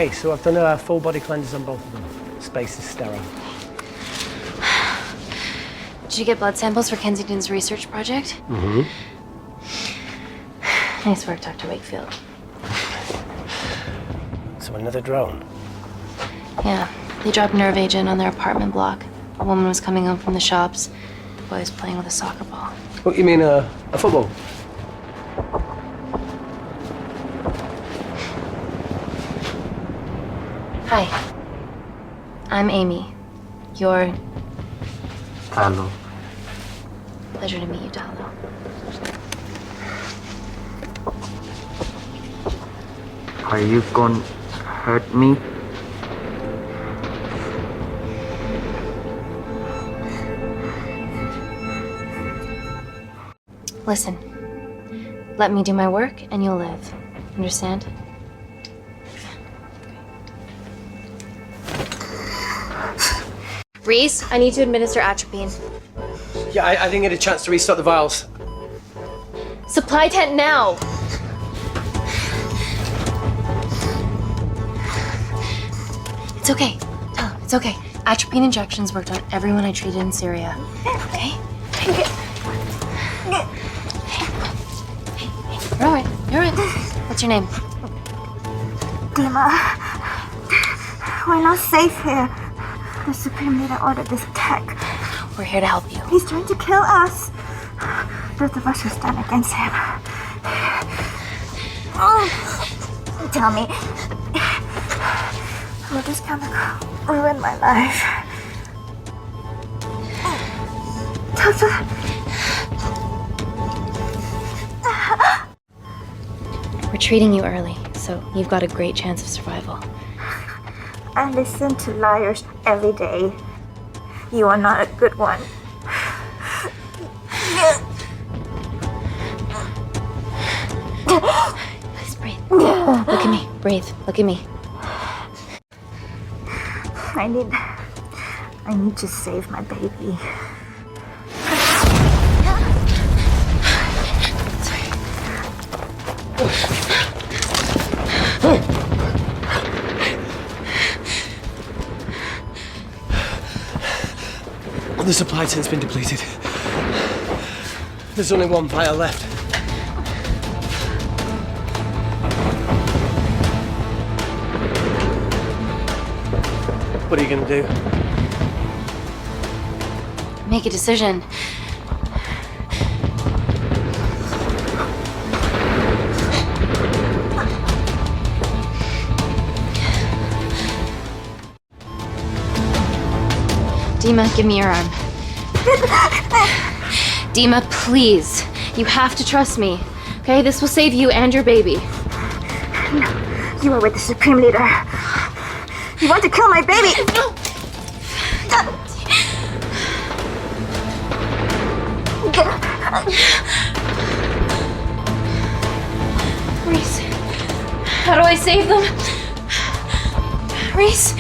Okay, so I've done a full body cleanse on both of them. Space is sterile. Did you get blood samples for Kensington's research project? Mm-hmm. Nice work, Dr. Wakefield. So another drone? Yeah, they dropped nerve agent on their apartment block. A woman was coming home from the shops. The boy was playing with a soccer ball. What, you mean a football? Hi. I'm Amy. You're... Hello. Pleasure to meet you, Talo. Are you gonna hurt me? Listen. Let me do my work and you'll live. Understand? Rees, I need to administer atropine. Yeah, I didn't get a chance to restock the vials. Supply tent now! It's okay. Tell him, it's okay. Atropine injections worked on everyone I treated in Syria. Okay? Hey. You're all right. You're all right. What's your name? Dima, we're not safe here. The Supreme Leader ordered this attack. We're here to help you. He's trying to kill us. Both of us will stand against him. Tell me, will this chemical ruin my life? We're treating you early, so you've got a great chance of survival. I listen to liars every day. You are not a good one. Please breathe. Look at me. Breathe. Look at me. I need to save my baby. The supply tent's been depleted. There's only one vial left. What are you gonna do? Make a decision. Dima, give me your arm. Dima, please. You have to trust me. Okay? This will save you and your baby. No, you are with the Supreme Leader. You want to kill my baby? No. Rees, how do I save them? Rees?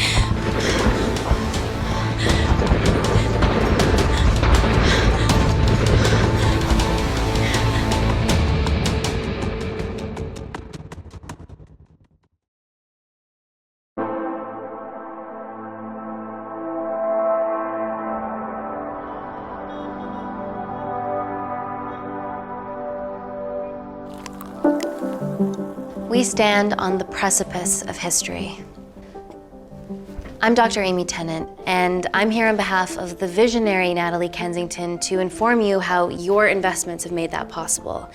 We stand on the precipice of history. I'm Dr. Amy Tenant, and I'm here on behalf of the visionary Natalie Kensington to inform you how your investments have made that possible.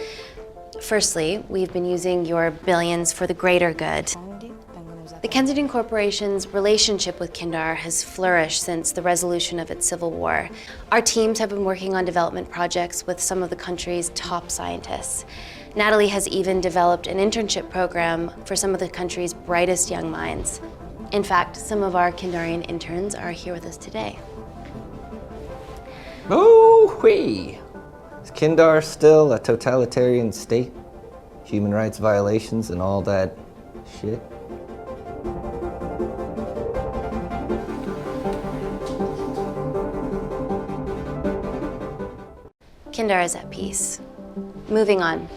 Firstly, we've been using your billions for the greater good. The Kensington Corporation's relationship with Kindar has flourished since the resolution of its civil war. Our teams have been working on development projects with some of the country's top scientists. Natalie has even developed an internship program for some of the country's brightest young minds. In fact, some of our Kindarian interns are here with us today. Oh-wee! Is Kindar still a totalitarian state? Human rights violations and all that shit? Kindar is at peace. Moving on.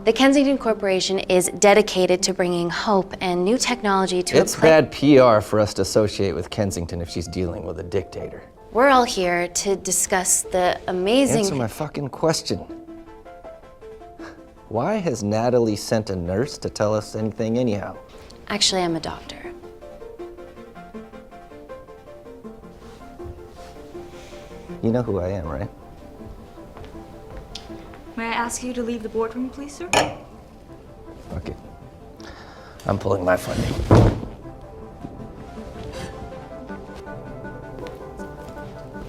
The Kensington Corporation is dedicated to bringing hope and new technology to It's bad PR for us to associate with Kensington if she's dealing with a dictator. We're all here to discuss the amazing... Answer my fucking question. Why has Natalie sent a nurse to tell us anything anyhow? Actually, I'm a doctor. You know who I am, right? May I ask you to leave the boardroom, please, sir? Okay. I'm pulling my funding.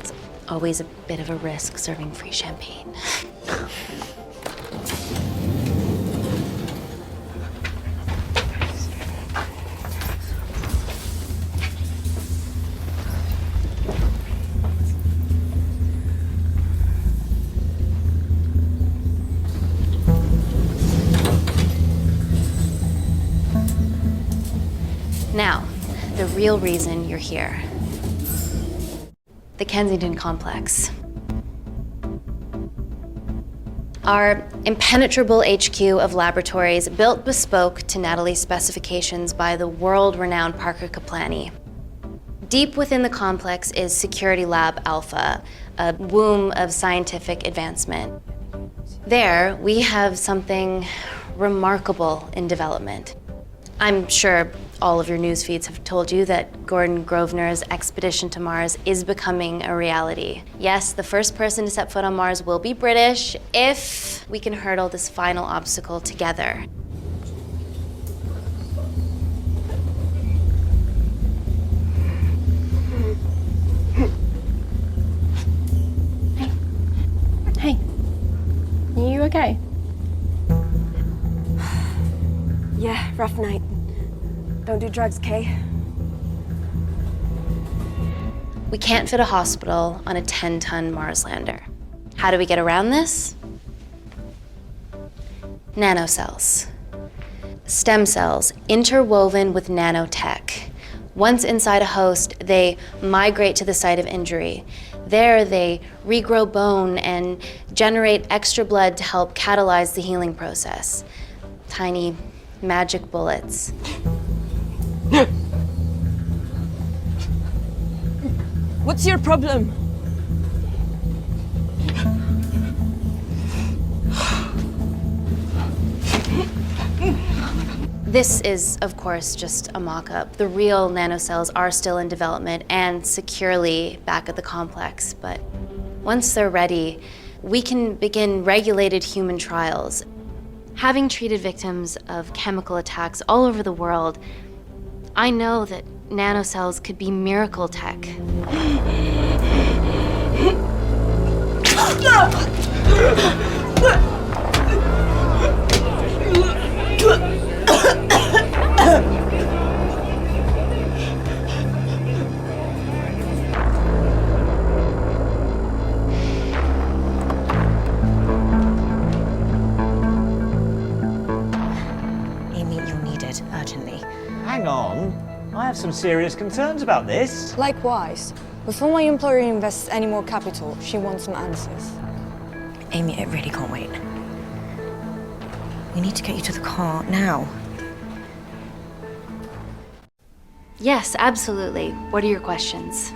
It's always a bit of a risk serving free champagne. Now, the real reason you're here. The Kensington Complex. Our impenetrable HQ of laboratories built bespoke to Natalie's specifications by the world-renowned Parker Kaplani. Deep within the complex is Security Lab Alpha, a womb of scientific advancement. There, we have something remarkable in development. I'm sure all of your news feeds have told you that Gordon Grosvenor's expedition to Mars is becoming a reality. Yes, the first person to set foot on Mars will be British if we can hurdle this final obstacle together. Hey, are you okay? Yeah, rough night. Don't do drugs, Kay. We can't fit a hospital on a 10-ton Mars lander. How do we get around this? Nanocells. Stem cells interwoven with nanotech. Once inside a host, they migrate to the site of injury. There, they regrow bone and generate extra blood to help catalyze the healing process. Tiny magic bullets. What's your problem? This is, of course, just a mock-up. The real nanocells are still in development and securely back at the complex, but once they're ready, we can begin regulated human trials. Having treated victims of chemical attacks all over the world, I know that nanocells could be miracle tech. Amy, you're needed urgently. Hang on. I have some serious concerns about this. Likewise. Before my employer invests any more capital, she wants some answers. Amy, it really can't wait. We need to get you to the car now. Yes, absolutely. What are your questions?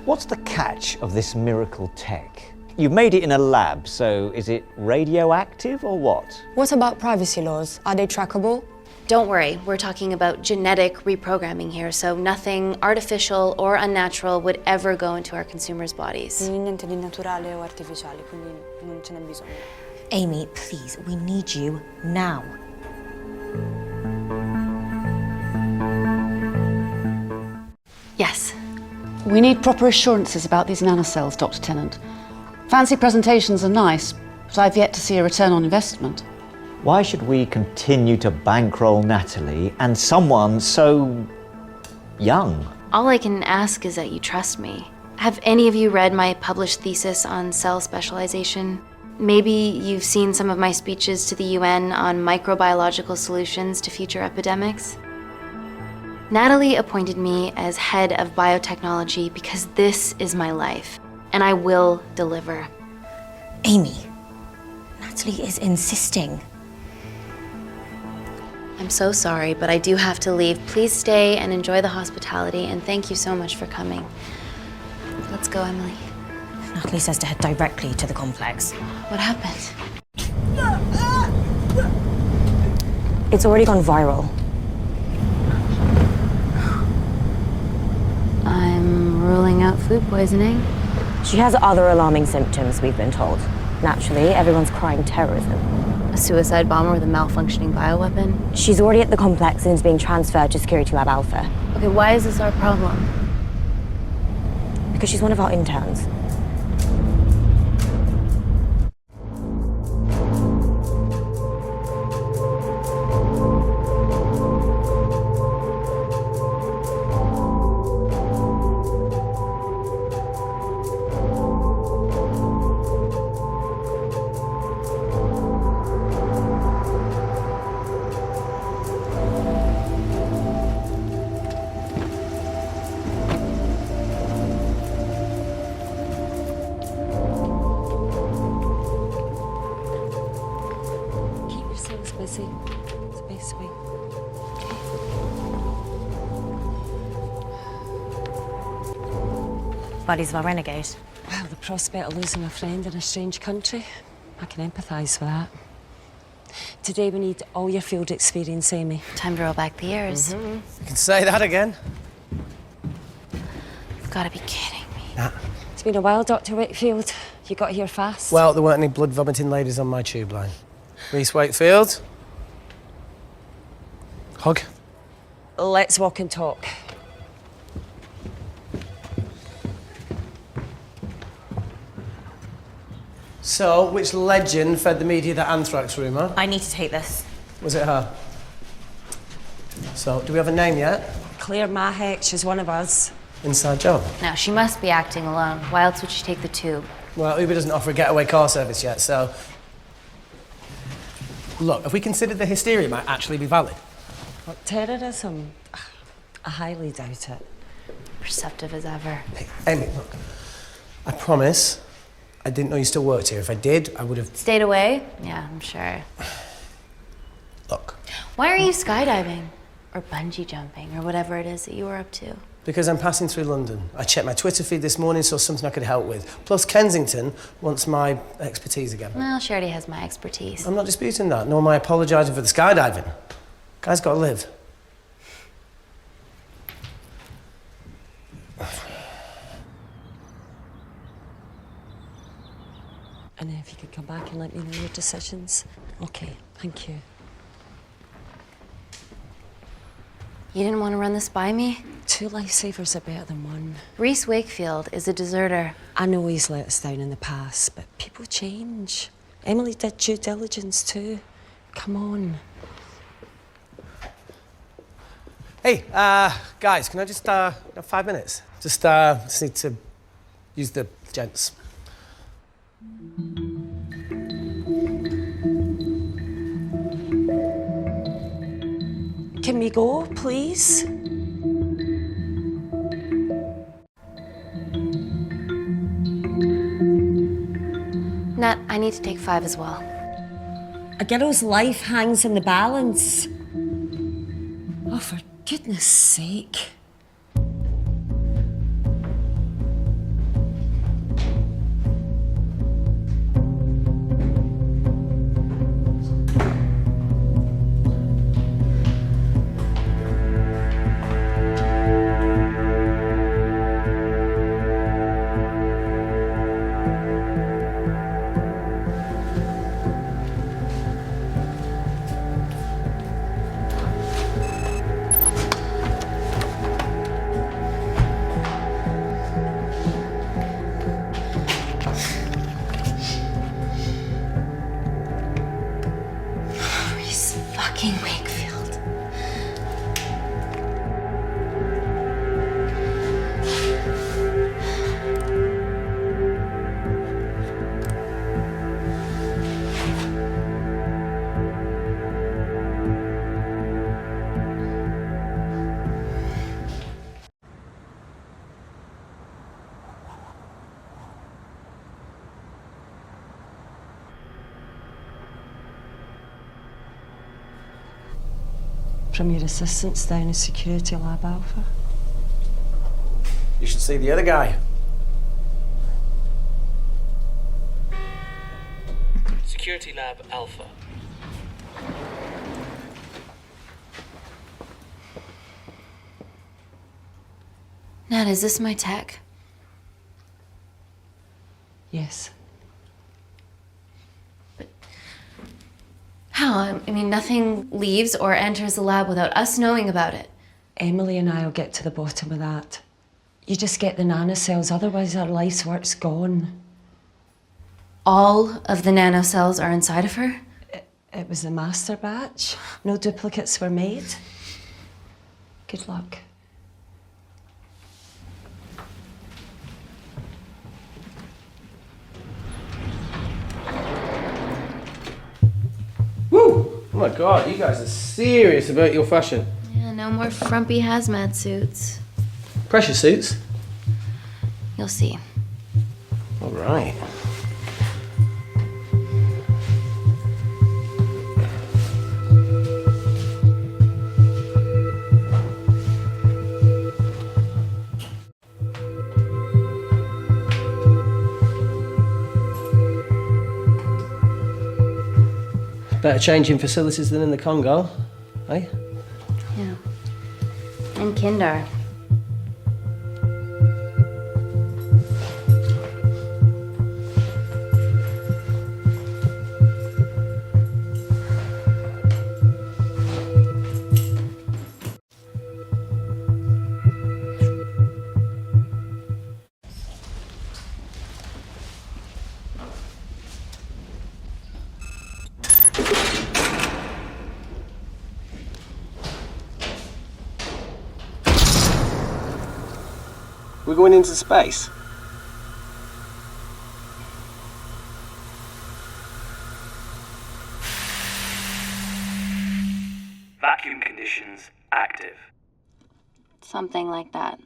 What's the catch of this miracle tech? You've made it in a lab, so is it radioactive or what? What about privacy laws? Are they trackable? Don't worry, we're talking about genetic reprogramming here, so nothing artificial or unnatural would ever go into our consumers' bodies. Niente di naturale o artificiale, quindi non ce n'è bisogno. Amy, please, we need you now. Yes. We need proper assurances about these nanocells, Dr. Tenant. Fancy presentations are nice, but I've yet to see a return on investment. Why should we continue to bankroll Natalie and someone so young? All I can ask is that you trust me. Have any of you read my published thesis on cell specialization? Maybe you've seen some of my speeches to the UN on microbiological solutions to future epidemics? Natalie appointed me as head of biotechnology because this is my life, and I will deliver. Amy, Natalie is insisting. I'm so sorry, but I do have to leave. Please stay and enjoy the hospitality, and thank you so much for coming. Let's go, Emily. Natalie says to head directly to the complex. What happened? It's already gone viral. I'm ruling out food poisoning. She has other alarming symptoms, we've been told. Naturally, everyone's crying terrorism. A suicide bomber with a malfunctioning bioweapon? She's already at the complex and is being transferred to Security Lab Alpha. Okay, why is this our problem? Because she's one of our interns. Busy. Space away. Bodies of our renegade. Well, the prospect of losing a friend in a strange country, I can empathise with that. Today we need all your field experience, Amy. Time to roll back the years. You can say that again. You've got to be kidding me. Nah. It's been a while, Dr. Wakefield. You got here fast. Well, there weren't any blood-vomiting ladies on my tube line. Rees Wakefield. Hug. Let's walk and talk. So, which legend fed the media that anthrax rumour? I need to take this. Was it her? So, do we have a name yet? Claire Mahek, she's one of us. Inside job. Now, she must be acting alone. Why else would she take the tube? Well, Uber doesn't offer a getaway car service yet, so... Look, if we consider the hysteria might actually be valid. What, terrorism? I highly doubt it. Perceptive as ever. Hey, Amy, look. I promise I didn't know you still worked here. If I did, I would have... Stayed away? Yeah, I'm sure. Look. Why are you skydiving? Or bungee jumping, or whatever it is that you were up to? Because I'm passing through London. I checked my Twitter feed this morning, saw something I could help with. Plus, Kensington wants my expertise again. Well, she already has my expertise. I'm not disputing that, nor am I apologising for the skydiving. Guy's got to live. And if you could come back and let me know your decisions. Okay, thank you. You didn't want to run this by me? 2 lifesavers are better than 1. Rees Wakefield is a deserter. I know he's let us down in the past, but people change. Emily did due diligence too. Come on. Hey, guys, can I just, have 5 minutes? Just need to use the gents. Can we go, please? Nat, I need to take 5 as well. A girl's life hangs in the balance. Oh, for goodness sake. Rees fucking Wakefield. from your assistants down in Security Lab Alpha. You should see the other guy. Security Lab Alpha. Nat, is this my tech? Yes. How? I mean, nothing leaves or enters the lab without us knowing about it. Emily and I will get to the bottom of that. You just get the nanocells, otherwise our life's work's gone. All of the nanocells are inside of her? It was a master batch. No duplicates were made. Good luck. Woo! Oh my God, you guys are serious about your fashion. Yeah, no more frumpy hazmat suits. Pressure suits? You'll see. All right. Better changing facilities than in the Congo, eh? Yeah. And Kindar. We're going into space. Vacuum conditions active. Something like that.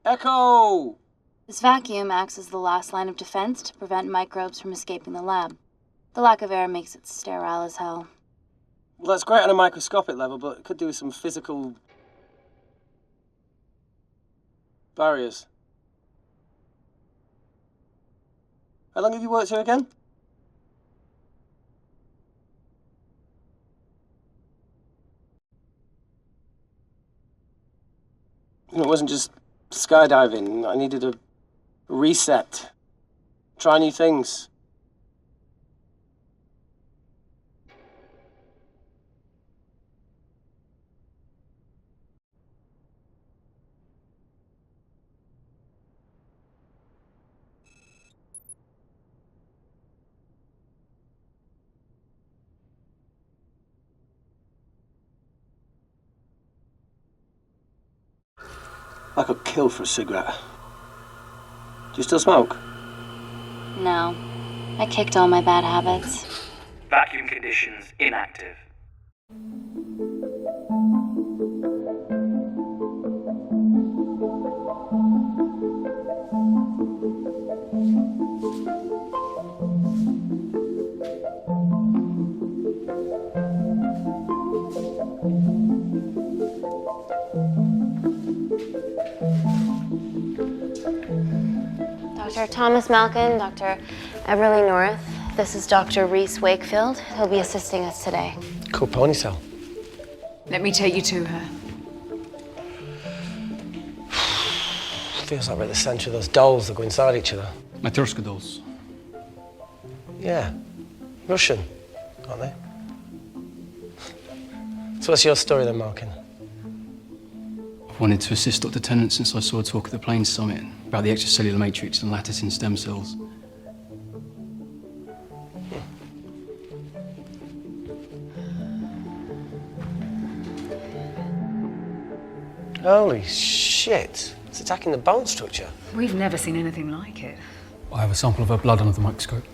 Echo! This vacuum acts as the last line of defense to prevent microbes from escaping the lab. The lack of air makes it sterile as hell. Well, that's great on a microscopic level, but it could do with some physical barriers. How long have you worked here again? It wasn't just skydiving. I needed a reset. Try new things. I got killed for a cigarette. Do you still smoke? No. I kicked all my bad habits. Vacuum conditions inactive. Dr. Thomas Malkin, Dr. Everly North. This is Dr. Rees Wakefield. He'll be assisting us today. Cool ponytail. Let me take you to her. Feels like we're at the centre of those dolls that go inside each other. Matryoshka dolls. Yeah. Russian, aren't they? So what's your story then, Malkin? I've wanted to assist Dr. Tenant since I saw a talk at the Plains Summit about the extracellular matrix and lattice in stem cells. Holy shit. It's attacking the bone structure. We've never seen anything like it. I have a sample of her blood under the microscope.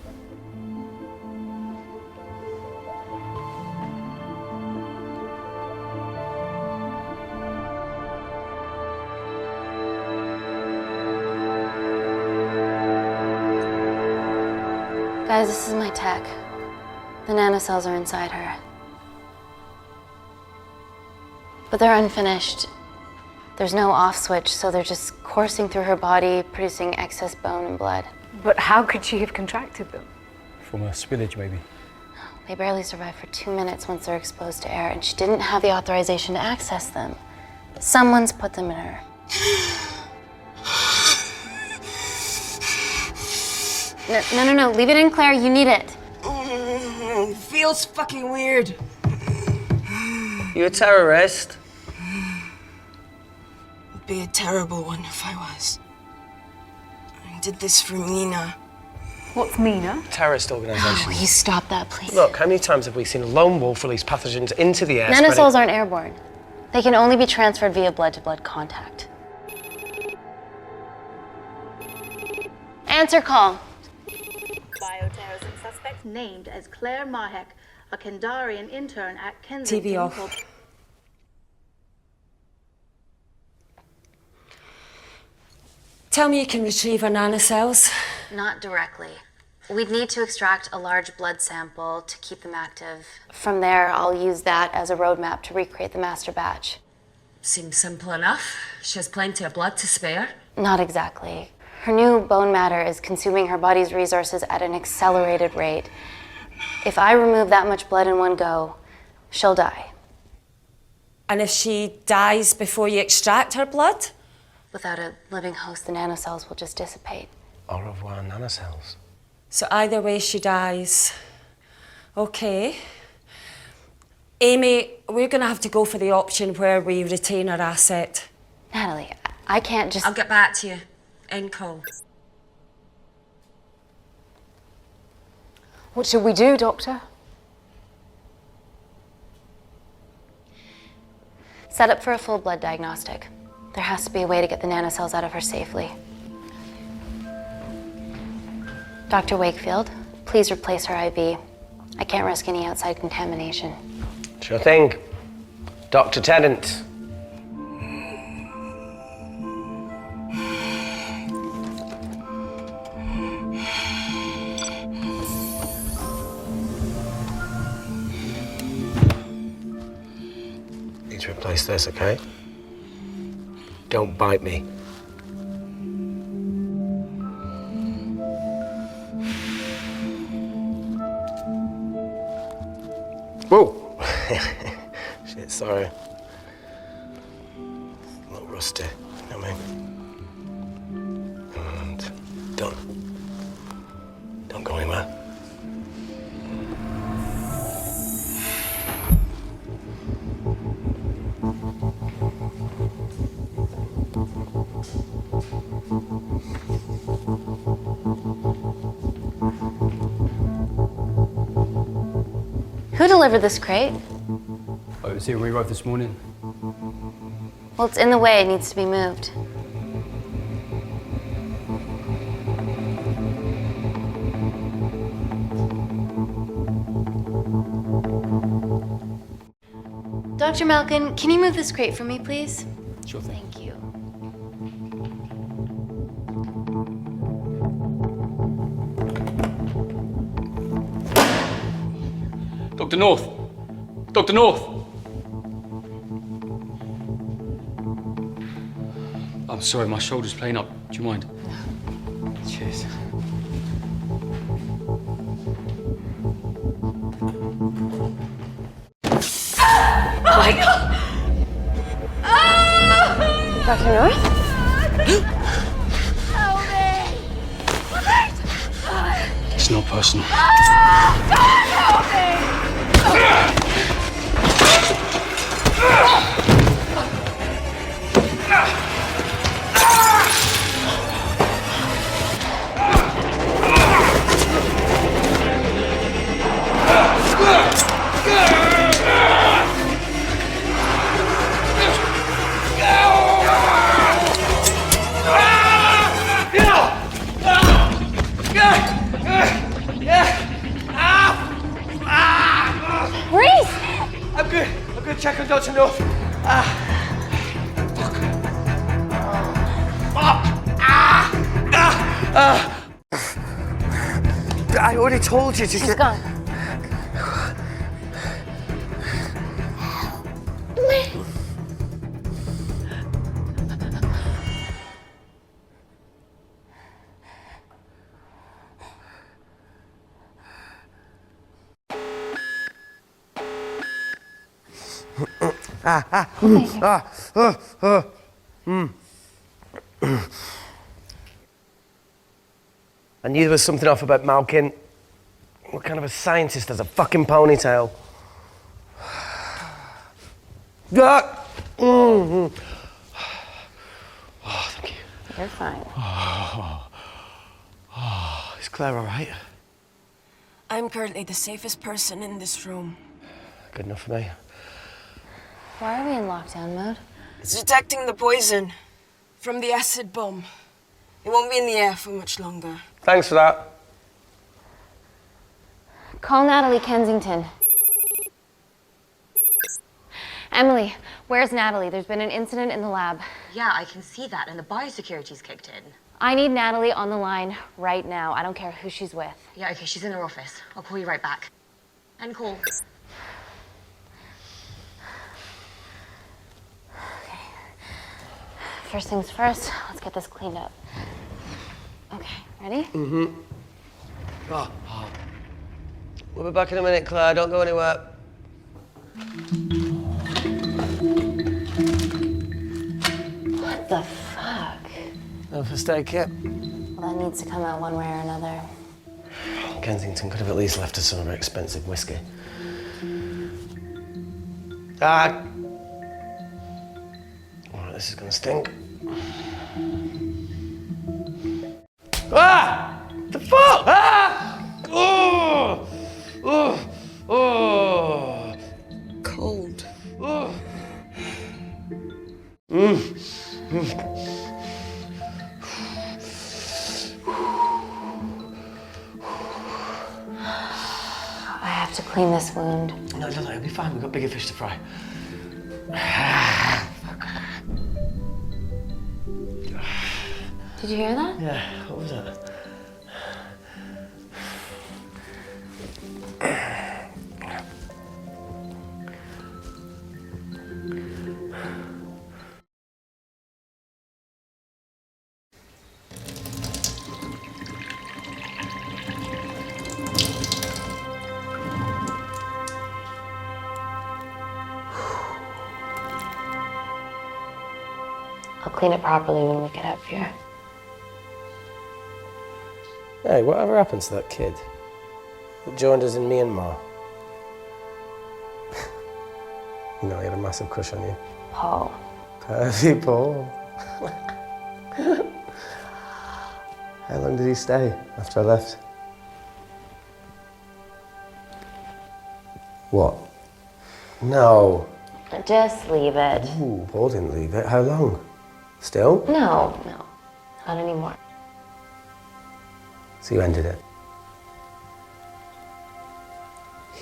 Guys, this is my tech. The nanocells are inside her. But they're unfinished. There's no off switch, so they're just coursing through her body, producing excess bone and blood. But how could she have contracted them? From a spillage, maybe. They barely survive for 2 minutes once they're exposed to air, and she didn't have the authorization to access them. Someone's put them in her. No, leave it in, Claire, you need it. Feels fucking weird. You a terrorist? Would be a terrible one if I was. I did this for Mina. What's Mina? Terrorist organisation. Will you stop that, please? Look, how many times have we seen a lone wolf release pathogens into the air? Nanocells aren't airborne. They can only be transferred via blood-to-blood contact. Answer call. Bioterrorism suspect named as Claire Mahek, a Kendarian intern at Kensington. TV off. Tell me you can retrieve her nanocells. Not directly. We'd need to extract a large blood sample to keep them active. From there, I'll use that as a roadmap to recreate the master batch. Seems simple enough. She has plenty of blood to spare. Not exactly. Her new bone matter is consuming her body's resources at an accelerated rate. If I remove that much blood in one go, she'll die. And if she dies before you extract her blood? Without a living host, the nanocells will just dissipate. Au revoir, nanocells. So either way, she dies. Okay. Amy, we're going to have to go for the option where we retain our asset. Natalie, I can't just... I'll get back to you. End call. What should we do, Doctor? Set up for a full blood diagnostic. There has to be a way to get the nanocells out of her safely. Dr. Wakefield, please replace her IV. I can't risk any outside contamination. Sure thing. Dr. Tenant. Need to replace this, okay? Don't bite me. Whoa! Shit, sorry. A little rusty, you know what I mean? And don't go anywhere. Who delivered this crate? Oh, it was here when we arrived this morning. Well, it's in the way. It needs to be moved. Dr. Malkin, can you move this crate for me, please? Sure thing. Thank you. Dr. North! Dr. North! I'm sorry, my shoulder's playing up. Do you mind? Cheers. Oh my God! Dr. North? It's not personal. Rees! I'm good. Check on Dr. North. I already told you to She's gone. I knew there was something off about Malkin. What kind of a scientist has a fucking ponytail? Oh, thank you. You're fine. Is Claire all right? I'm currently the safest person in this room. Good enough for me. Why are we in lockdown mode? It's detecting the poison from the acid bomb. It won't be in the air for much longer. Thanks for that. Call Natalie Kensington. Emily, where's Natalie? There's been an incident in the lab. Yeah, I can see that, and the biosecurity's kicked in. I need Natalie on the line right now. I don't care who she's with. Yeah, okay, she's in her office. I'll call you right back. End call. Okay. First things first, let's get this cleaned up. Okay, ready? Mm-hmm. Oh. We'll be back in a minute, Claire. Don't go anywhere. What the fuck? No first aid kit. Well, that needs to come out one way or another. Kensington could have at least left us some of her expensive whiskey. Ah! Alright, this is gonna stink. Ah! The fuck? Ah! Oh! Oh! Oh! Cold. Oh! I have to clean this wound. No, it'll be fine. We've got bigger fish to fry. Did you hear that? Yeah, what was that? I'll clean it properly when we get up here. Hey, whatever happened to that kid that joined us in Myanmar? You know, he had a massive crush on you. Paul. Percy Paul. How long did he stay after I left? What? No. Just leave it. Ooh, Paul didn't leave it. How long? Still? No, not anymore. So you ended it?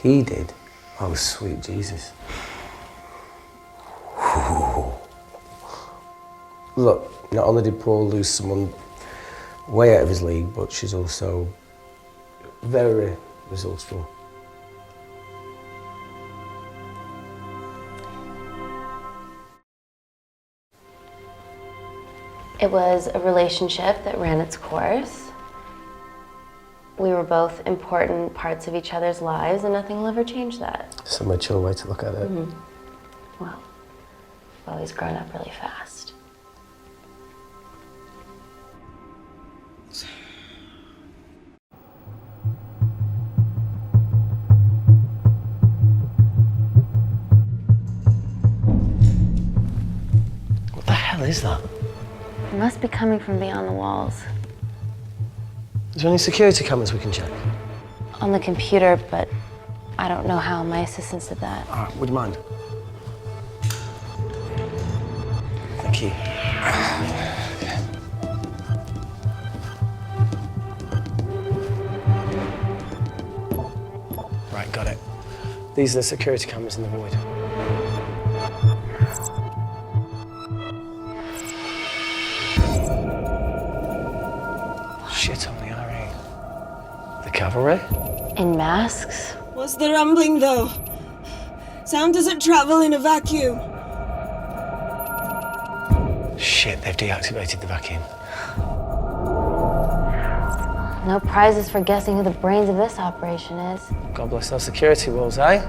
He did? Oh, sweet Jesus. Look, not only did Paul lose someone way out of his league, but she's also very resourceful. It was a relationship that ran its course. We were both important parts of each other's lives, and nothing will ever change that. It's a mature way to look at it. Mm-hmm. Well, I've always grown up really fast. What the hell is that? It must be coming from beyond the walls. Is there any security cameras we can check? On the computer, but I don't know how. My assistants did that. All right, would you mind? Thank you. Right, got it. These are the security cameras in the void. Shit on the RE. The cavalry? In masks? What's the rumbling, though? Sound doesn't travel in a vacuum. Shit, they've deactivated the vacuum. No prizes for guessing who the brains of this operation is. God bless those security walls, eh?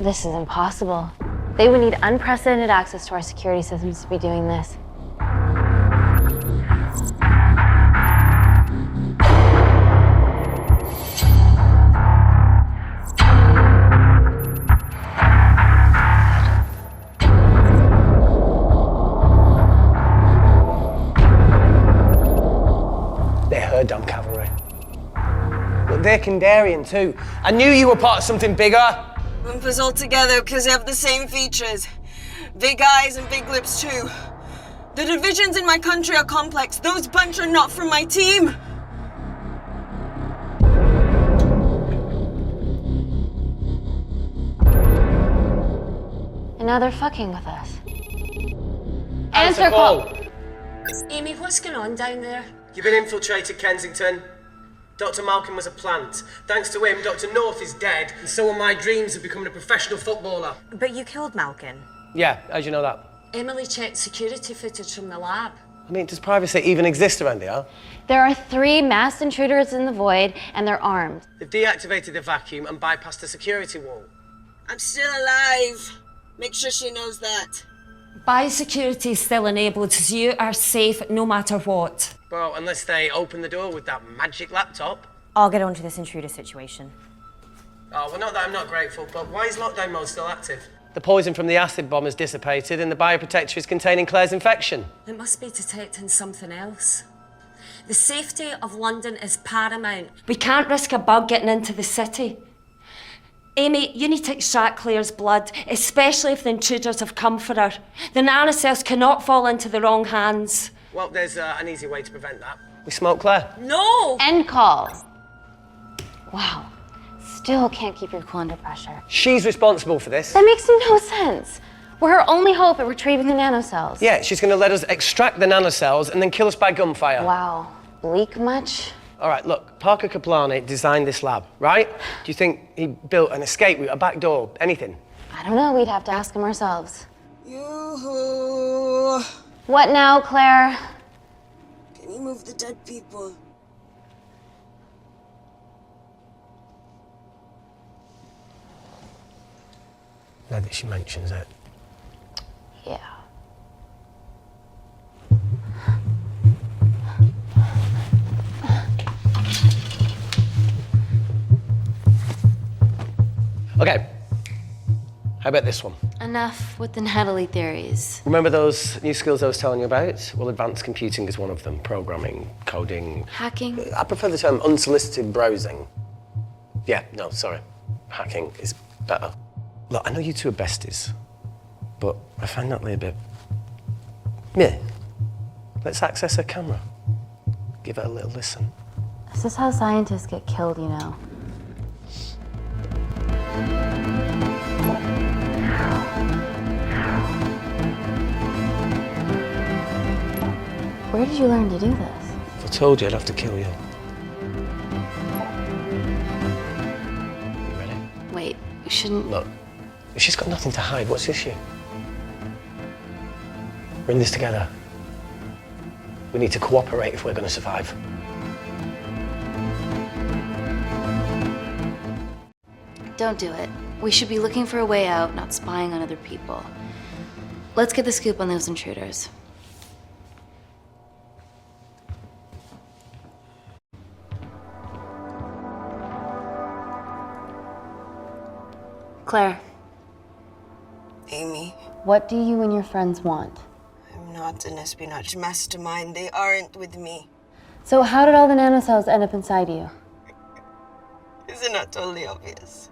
This is impossible. They would need unprecedented access to our security systems to be doing this. They're her dumb cavalry. But they're Kandarian too. I knew you were part of something bigger. Lump us all together because they have the same features. Big eyes and big lips too. The divisions in my country are complex. Those bunch are not from my team. And now they're fucking with us. Answer call. Amy, what's going on down there? You've been infiltrated, Kensington. Dr. Malcolm was a plant. Thanks to him, Dr. North is dead, and so are my dreams of becoming a professional footballer. But you killed Malcolm. Yeah, how'd you know that? Emily checked security footage from the lab. I mean, does privacy even exist around here? There are 3 masked intruders in the void, and they're armed. They've deactivated the vacuum and bypassed the security wall. I'm still alive. Make sure she knows that. Biosecurity is still enabled, so you are safe no matter what. Well, unless they open the door with that magic laptop. I'll get onto this intruder situation. Oh, well, not that I'm not grateful, but why is lockdown mode still active? The poison from the acid bomb has dissipated and the bioprotector is containing Claire's infection. It must be detecting something else. The safety of London is paramount. We can't risk a bug getting into the city. Amy, you need to extract Claire's blood, especially if the intruders have come for her. The nanocells cannot fall into the wrong hands. Well, there's an easy way to prevent that. We smoke Claire. No! End call. Wow. Still can't keep your cool under pressure. She's responsible for this. That makes no sense. We're her only hope at retrieving the nanocells. Yeah, she's going to let us extract the nanocells and then kill us by gunfire. Wow. Bleak much? All right, look, Parker Kaplani designed this lab, right? Do you think he built an escape route, a back door, anything? I don't know. We'd have to ask him ourselves. Yoo-hoo. What now, Claire? Can you move the dead people? Now that she mentions it. Yeah. Okay. How about this one? Enough with the Natalie theories. Remember those new skills I was telling you about? Well, advanced computing is one of them. Programming, coding. Hacking? I prefer the term unsolicited browsing. Yeah, no, sorry. Hacking is better. Look, I know you two are besties, but I find Natalie a bit... meh. Let's access her camera. Give her a little listen. This is how scientists get killed, you know. Where did you learn to do this? If I told you, I'd have to kill you. You ready? Wait, you shouldn't... Look, she's got nothing to hide. What's the issue? We're in this together. We need to cooperate if we're going to survive. Don't do it. We should be looking for a way out, not spying on other people. Let's get the scoop on those intruders. Claire. Amy. What do you and your friends want? I'm not an espionage mastermind. They aren't with me. So how did all the nanocells end up inside you? Isn't that totally obvious?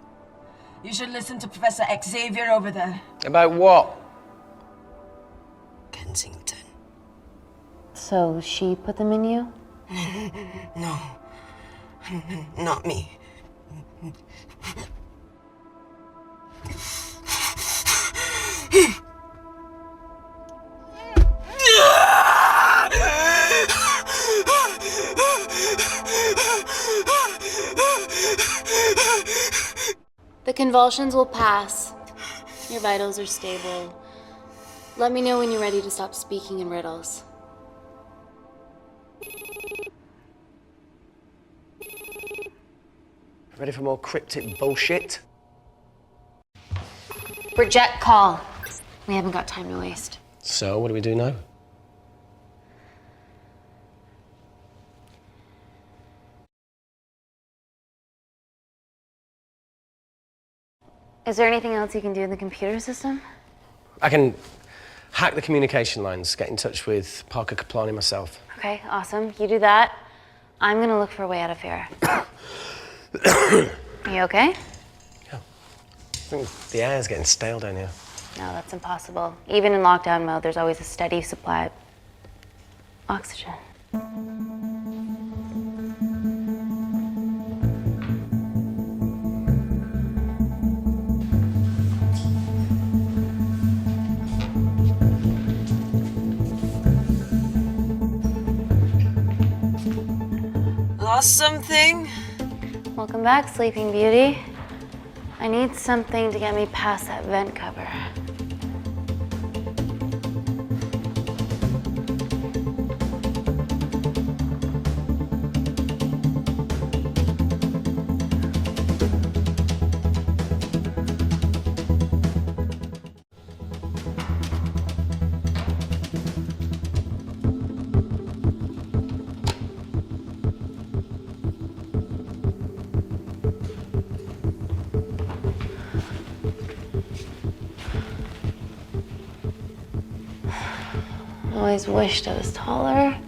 You should listen to Professor Xavier over there. About what? Kensington. So she put them in you? No. Not me. The convulsions will pass. Your vitals are stable. Let me know when you're ready to stop speaking in riddles. Ready for more cryptic bullshit? Reject call. We haven't got time to waste. So, what do we do now? Is there anything else you can do in the computer system? I can hack the communication lines, get in touch with Parker Kaplani myself. Okay, awesome. You do that. I'm gonna look for a way out of here. You okay? Yeah. I think the air's getting stale down here. No, that's impossible. Even in lockdown mode, there's always a steady supply of oxygen. Lost something? Welcome back, Sleeping Beauty. I need something to get me past that vent cover. Always wished I was taller.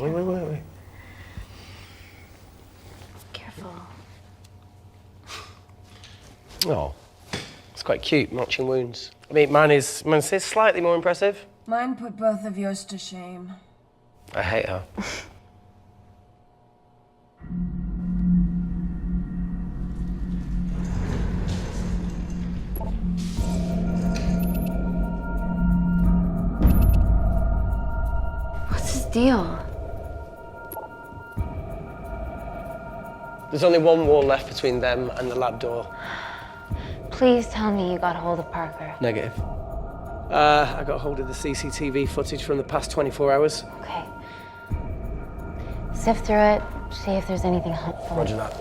Wait. Careful. Oh, it's quite cute, matching wounds. I mean, mine is slightly more impressive. Mine put both of yours to shame. I hate her. What's his deal? There's only one wall left between them and the lab door. Please tell me you got hold of Parker. Negative. I got hold of the CCTV footage from the past 24 hours. Okay. Sift through it, see if there's anything helpful. Roger that.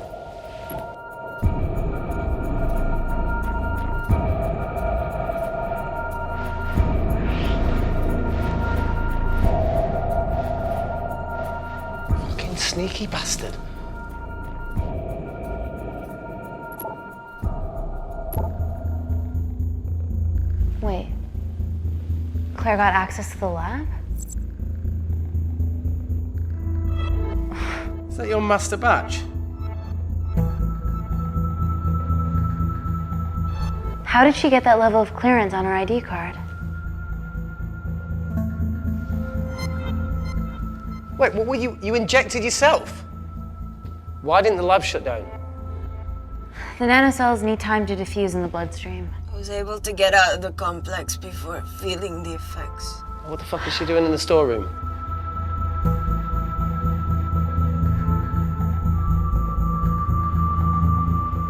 Fucking sneaky bastard. Wait. Claire got access to the lab? Is that your master batch? How did she get that level of clearance on her ID card? Wait, what were you injected yourself? Why didn't the lab shut down? The nanocells need time to diffuse in the bloodstream. I was able to get out of the complex before feeling the effects. What the fuck is she doing in the storeroom?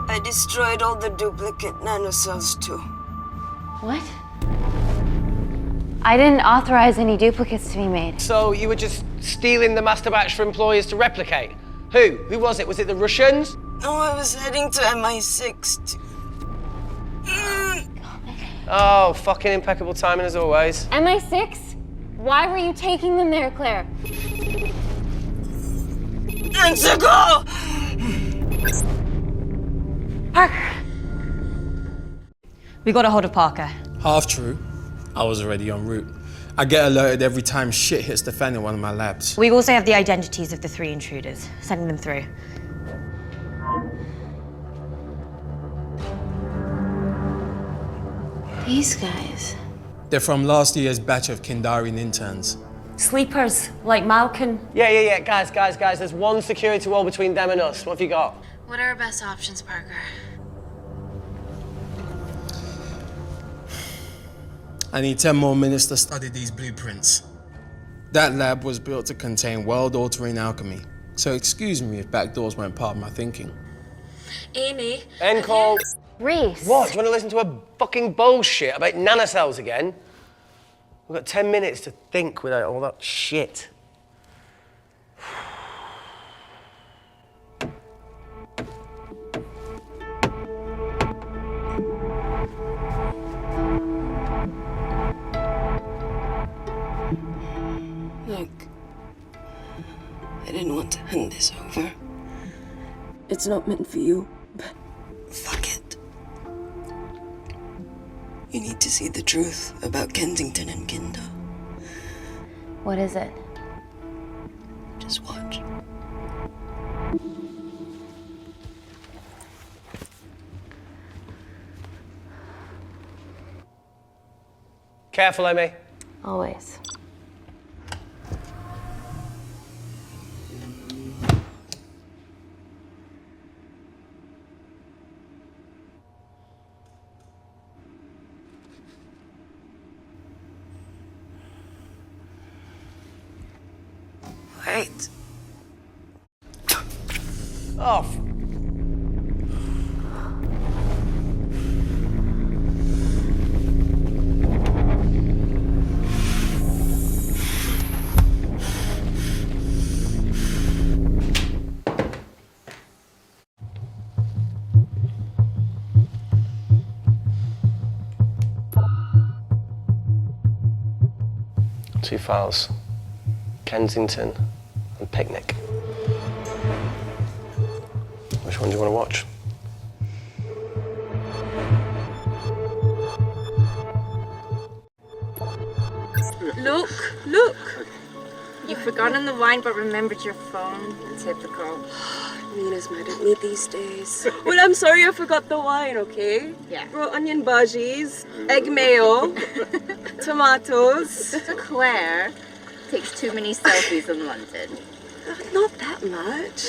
I destroyed all the duplicate nanocells too. What? I didn't authorize any duplicates to be made. So you were just stealing the master batch for employers to replicate? Who? Who was it? Was it the Russians? No, I was heading to MI6 to... Oh, fucking impeccable timing as always. MI6? Why were you taking them there, Claire? Answer go! Parker! We got a hold of Parker. Half true. I was already en route. I get alerted every time shit hits the fan in one of my labs. We also have the identities of the 3 intruders. Sending them through. These guys. They're from last year's batch of Kindarian interns. Sleepers, like Malkin. Yeah. Guys. There's one security wall between them and us. What have you got? What are our best options, Parker? I need 10 more minutes to study these blueprints. That lab was built to contain world-altering alchemy. So excuse me if backdoors weren't part of my thinking. Amy. End call. Reese. What? Do you want to listen to a fucking bullshit about nanocells again? We've got 10 minutes to think without all that shit. Look, I didn't want to hand this over. It's not meant for you, but fuck it. You need to see the truth about Kensington and Kinder. What is it? Just watch. Careful, Amy. Always. Wait. Oh. Two files. Kensington and Picnic. Which one do you want to watch? Look! You've forgotten the wine but remembered your phone. Typical. Mina's mad at me these days. Well, I'm sorry I forgot the wine, okay? Yeah. Raw onion bhajis, egg mayo, tomatoes. Claire takes too many selfies in London. Not that much.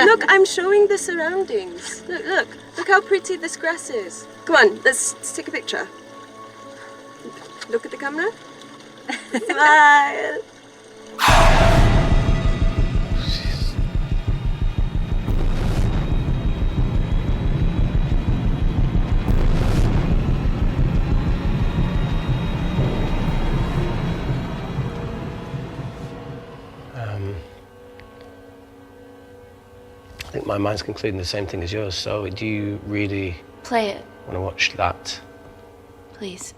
Look, I'm showing the surroundings. Look how pretty this grass is. Come on, let's take a picture. Look at the camera. Smile. I think my mind's concluding the same thing as yours, so do you really Play it, want to watch that? please.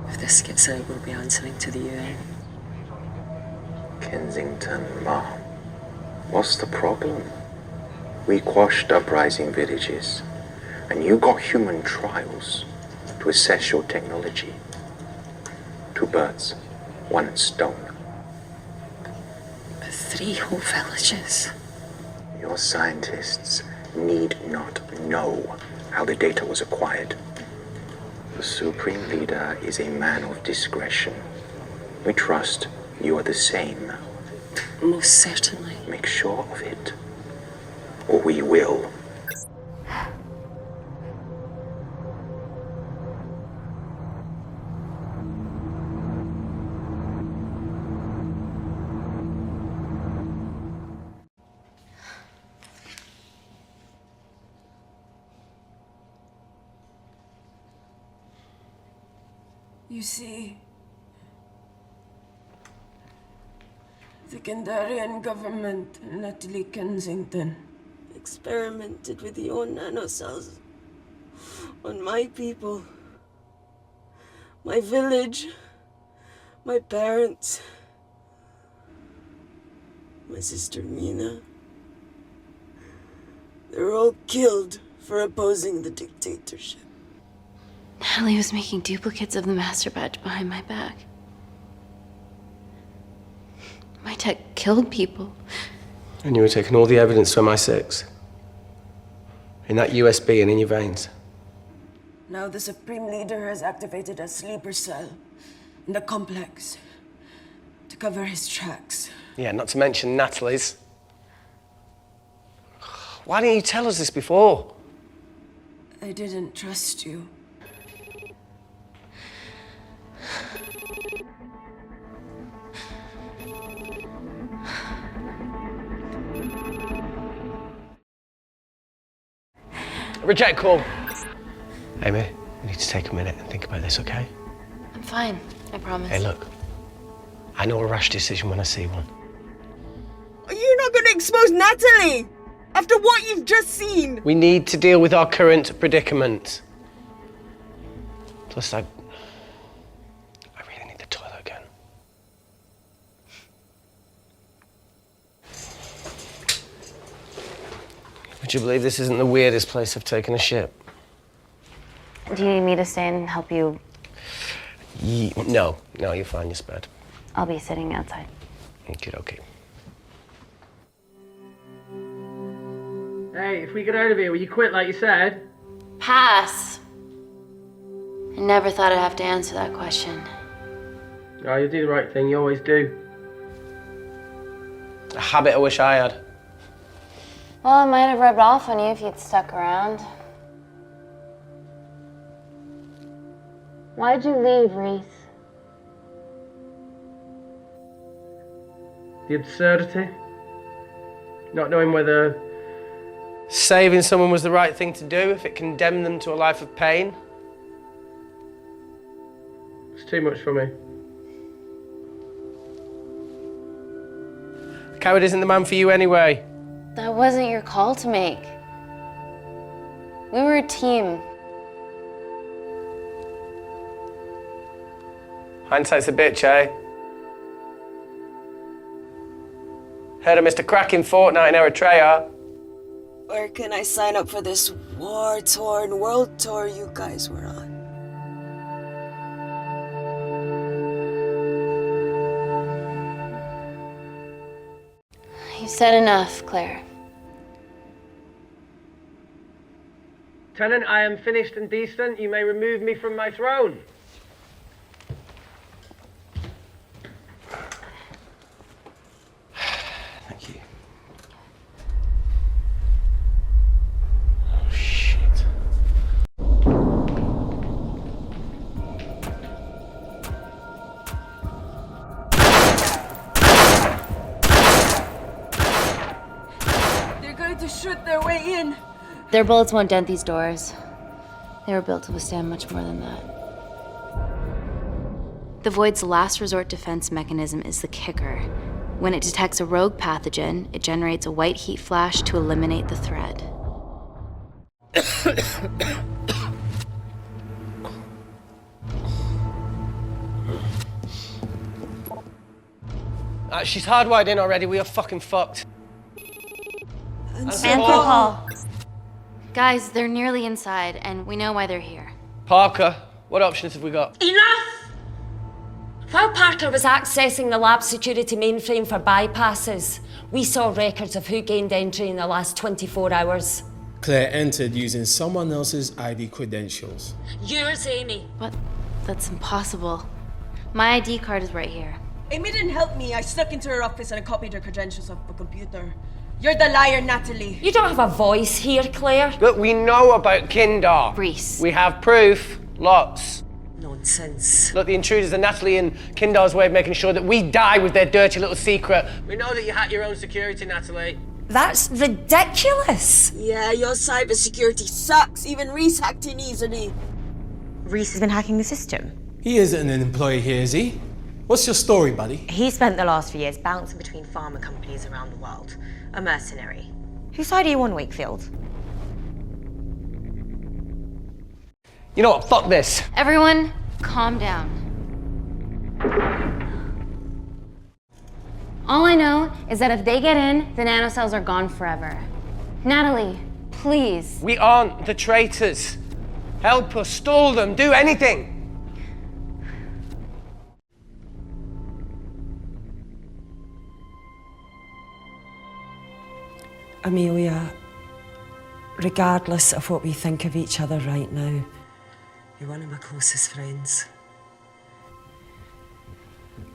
If this gets out, we'll be answering to the UN. Kensington, Ma. What's the problem? We quashed uprising villages, and you got human trials to assess your technology. Two birds, one stone. But 3 whole villages. Your scientists need not know how the data was acquired. The Supreme Leader is a man of discretion. We trust you are the same. Most certainly. Make sure of it, or we will. You see, the Kandarian government and Natalie Kensington Experimented with your nanocells on my people, my village, my parents, my sister Mina. They were all killed for opposing the dictatorship. Natalie was making duplicates of the master badge behind my back. My tech killed people. And you were taking all the evidence from MI6? In that USB and in your veins? Now the Supreme Leader has activated a sleeper cell in the complex to cover his tracks. Yeah, not to mention Natalie's. Why didn't you tell us this before? I didn't trust you. Reject call. Amy, we need to take a minute and think about this, okay? I'm fine, I promise. Hey, look. I know a rash decision when I see one. You're not going to expose Natalie after what you've just seen. We need to deal with our current predicament. Plus, I really need the toilet again. Would you believe this isn't the weirdest place I've taken a shit? Do you need me to stay and help you? No, you're fine, you're spared. I'll be sitting outside. Okay. Hey, if we get out of here, will you quit like you said? Pass. I never thought I'd have to answer that question. Oh, you do the right thing, you always do. A habit I wish I had. Well, it might have rubbed off on you if you'd stuck around. Why'd you leave, Reese? The absurdity. Not knowing whether Saving someone was the right thing to do if it condemned them to a life of pain. it's too much for me. A coward isn't the man for you anyway. That wasn't your call to make. We were a team. Hindsight's a bitch, eh? Heard of Mr. Cracking Fortnite in Eritrea. Where can I sign up for this war-torn world tour you guys were on? You've said enough, Claire. Tenant, I am finished and decent. You may remove me from my throne. Thank you. Oh, shit. They're going to shoot their way in. Their bullets won't dent these doors. They were built to withstand much more than that. The Void's last resort defense mechanism is the kicker. When it detects a rogue pathogen, it generates a white heat flash to eliminate the threat. She's hardwired in already. We are fucking fucked. Paul. Guys, they're nearly inside, and we know why they're here. Parker, what options have we got? Enough! While Parker was accessing the lab security mainframe for bypasses, we saw records of who gained entry in the last 24 hours. Claire entered using someone else's ID credentials. Yours, Amy. What? That's impossible. My ID card is right here. Amy didn't help me. I snuck into her office and I copied her credentials off a computer. You're the liar, Natalie. You don't have a voice here, Claire. Look, we know about Kindar. Reese. We have proof. Lots. Nonsense. Look, the intruders are Natalie and Kindar's way of making sure that we die with their dirty little secret. We know that you hack your own security, Natalie. That's ridiculous. Yeah, your cybersecurity sucks. Even Reese hacked in easily. Reese has been hacking the system. He isn't an employee here, is he? What's your story, buddy? He spent the last few years bouncing between pharma companies around the world. A mercenary. Whose side are you on, Wakefield? You know what? Fuck this. Everyone, calm down. All I know is that if they get in, the nanocells are gone forever. Natalie, please. We aren't the traitors. Help us, stall them, do anything. Amelia, regardless of what we think of each other right now, you're one of my closest friends.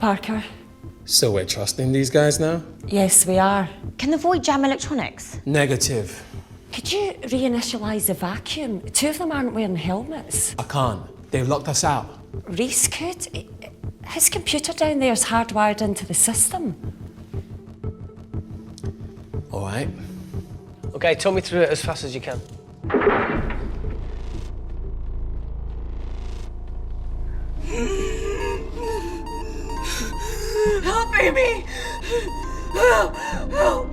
Parker, So we're trusting these guys now? Yes, we are. Can the void jam electronics? Negative. Could you reinitialise the vacuum? Two of them aren't wearing helmets. I can't. They've locked us out. Rees could. His computer down there is hardwired into the system. All right. Okay, talk me through it as fast as you can. Help, Amy! Help! Help!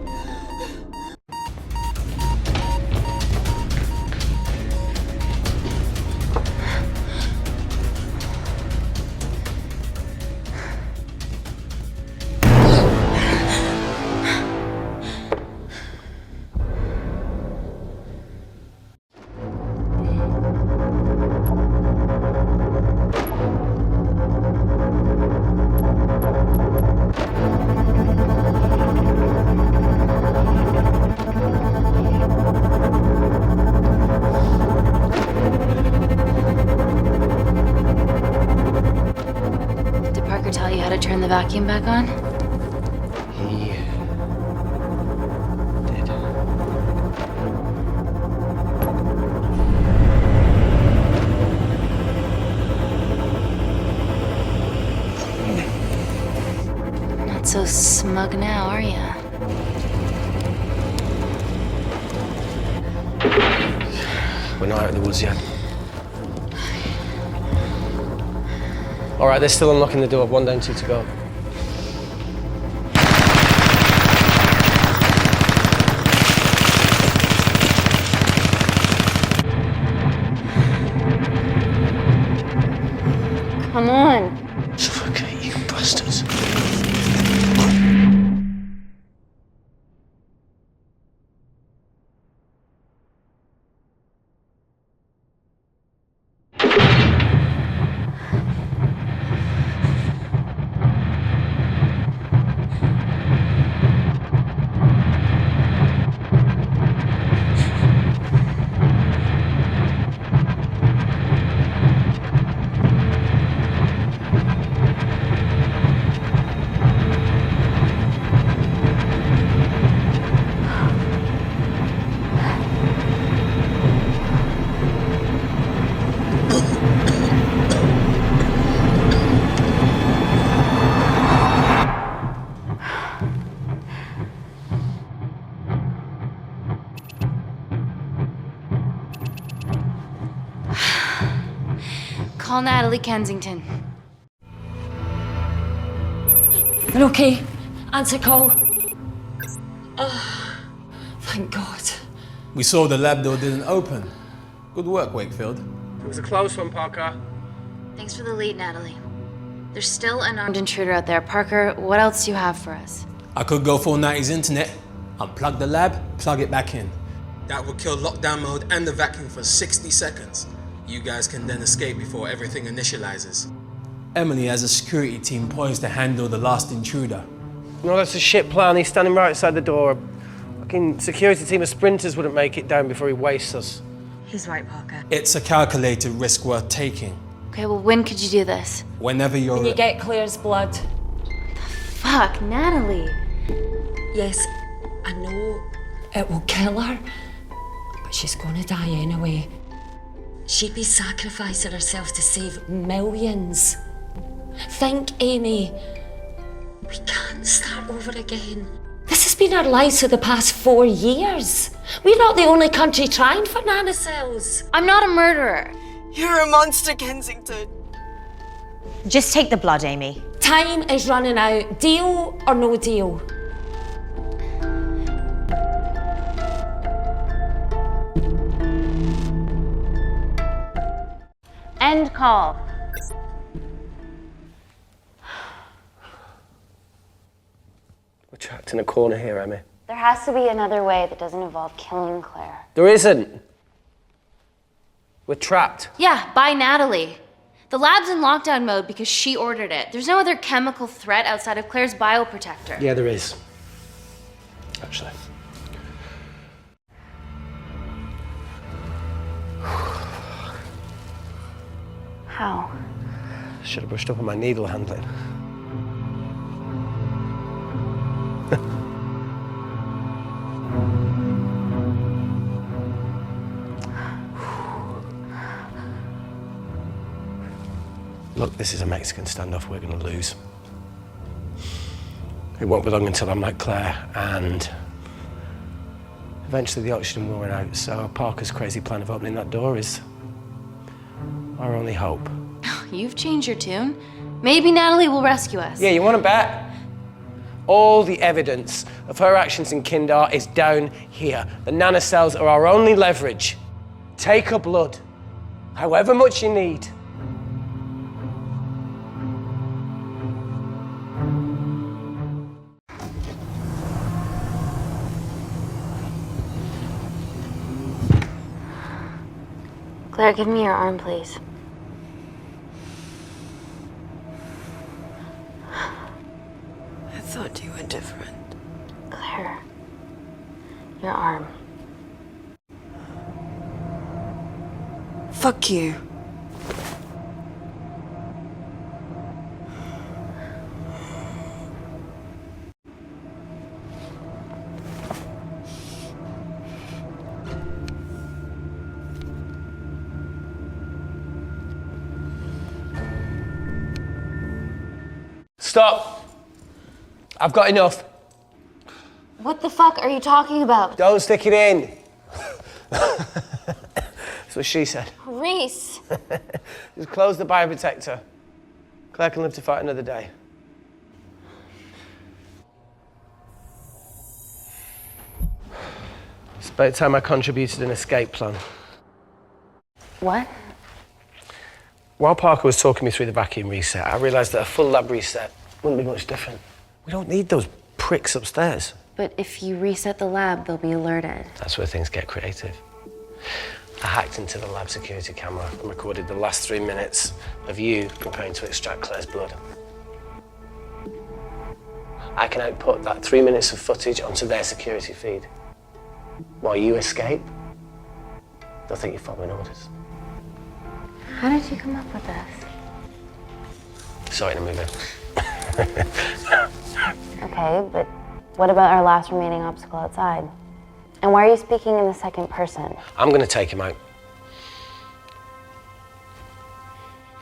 Did Parker tell you how to turn the vacuum back on? He did. Not so smug now, are ya? We're not out of the woods yet. All right, they're still unlocking the door. 1 down, 2 to go. Come on. Suffocate, you bastards. Call Natalie Kensington. We're okay. Answer call. Oh, thank God. We saw the lab door didn't open. Good work, Wakefield. It was a close one, Parker. Thanks for the lead, Natalie. There's still an armed intruder out there. Parker, what else do you have for us? I could go full 90s internet, unplug the lab, plug it back in. That would kill lockdown mode and the vacuum for 60 seconds. You guys can then escape before everything initializes. Emily has a security team poised to handle the last intruder. No, that's a shit plan. He's standing right outside the door. A fucking security team of sprinters wouldn't make it down before he wastes us. He's right, Parker. It's a calculated risk worth taking. Okay, well, when could you do this? Whenever you're... When you get Claire's blood. Fuck, Natalie. Yes, I know it will kill her, but she's gonna die anyway. She'd be sacrificing herself to save millions. Think, Amy. We can't start over again. This has been our lives for the past 4 years. We're not the only country trying for nanocells. I'm not a murderer. You're a monster, Kensington. Just take the blood, Amy. Time is running out. Deal or no deal? End call. We're trapped in a corner here, Emmy. There has to be another way that doesn't involve killing Claire. There isn't. We're trapped. Yeah, by Natalie. The lab's in lockdown mode because she ordered it. There's no other chemical threat outside of Claire's bioprotector. Yeah, there is. Actually. How? Should have brushed up on my needle handling. Look, this is a Mexican standoff we're going to lose. It won't be long until I'm like Claire, and eventually the oxygen will run out, so Parker's crazy plan of opening that door is our only hope. You've changed your tune. Maybe Natalie will rescue us. Yeah, you want to bet? All the evidence of her actions in Kindar is down here. The nanocells are our only leverage. Take her blood, however much you need. Claire, give me your arm, please. I thought you were different. Claire, your arm. Fuck you. Stop. I've got enough. What the fuck are you talking about? Don't stick it in. That's what she said. Reese. Just close the bioprotector. Claire can live to fight another day. It's about time I contributed an escape plan. What? While Parker was talking me through the vacuum reset, I realised that a full lab reset wouldn't be much different. We don't need those pricks upstairs. But if you reset the lab, they'll be alerted. That's where things get creative. I hacked into the lab security camera and recorded the last 3 minutes of you preparing to extract Claire's blood. I can output that 3 minutes of footage onto their security feed. While you escape, they'll think you're following orders. How did you come up with this? Saw it in a movie. Okay, but what about our last remaining obstacle outside? And why are you speaking in the second person? I'm going to take him out.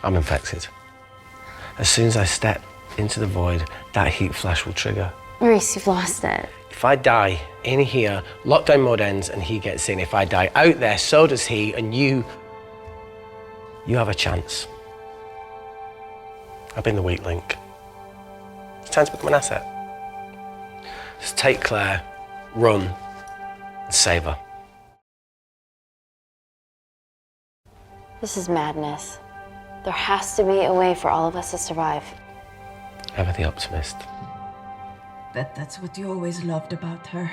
I'm infected. As soon as I step into the void, that heat flash will trigger. Reese, you've lost it. If I die in here, lockdown mode ends and he gets in. If I die out there, so does he, and you have a chance. I've been the weak link. It's time to become an asset. Just take Claire, run, and save her. This is madness. There has to be a way for all of us to survive. Ever the optimist. Bet that's what you always loved about her.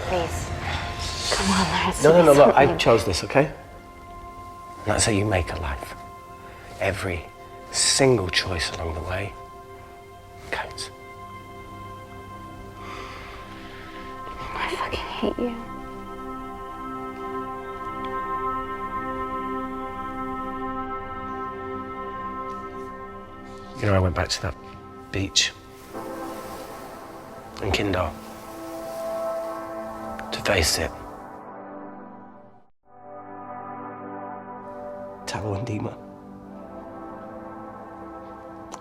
Please. Come on, there has to No, be look, I something. chose this, okay? And that's how you make a life. Every single choice along the way counts. I fucking hate you. You know, I went back to that beach in Kindar to face it. Talo and Dima.